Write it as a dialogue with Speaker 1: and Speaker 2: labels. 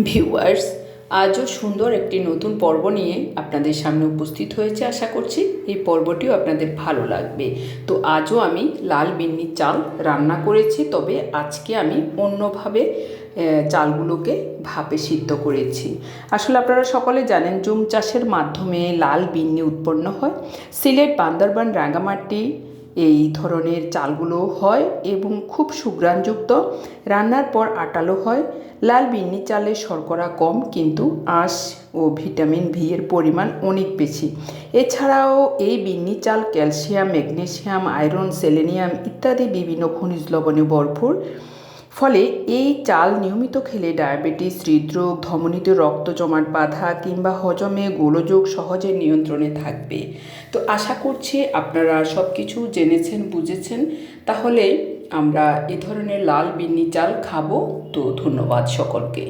Speaker 1: Viewers, আজও সুন্দর একটি নতুন পর্ব নিয়ে আপনাদের সামনে উপস্থিত হয়েছে। আশা করছি এই পর্বটিও আপনাদের ভালো লাগবে। তো আজও আমি লাল বিন্নির চাল রান্না করেছি, তবে আজকে আমি অন্যভাবে চালগুলোকে ভাপে সিদ্ধ করেছি। আসলে আপনারা সকলে জানেন, জুম চাষের মাধ্যমে লাল বিন্নি উৎপন্ন হয়। সিলেট, বান্দরবান, রাঙ্গামাটি এই ধরনের চালগুলো হয় এবং খুব সুঘ্রাণযুক্ত, রান্নার পর আটালো হয়। লাল বিন্নি চালে শর্করা কম, কিন্তু আঁশ ও ভিটামিন ভি এর পরিমাণ অনেক বেশি। এছাড়াও এই বিন্নি চাল ক্যালসিয়াম, ম্যাগনেসিয়াম, আয়রন, সেলেনিয়াম ইত্যাদি বিভিন্ন খনিজ লবণে ভরপুর। ফলে এই চাল নিয়মিত খেলে ডায়াবেটিস, হৃদরোগ, ধমনীতে রক্ত জমাট বাঁধা কিংবা হজমে গোলযোগ সহজে নিয়ন্ত্রণে থাকবে। তো আশা করছি আপনারা সব কিছু জেনেছেন, বুঝেছেন। তাহলে আমরা এ ধরনের লাল বিন্নি চাল খাবো। তো ধন্যবাদ সকলকে।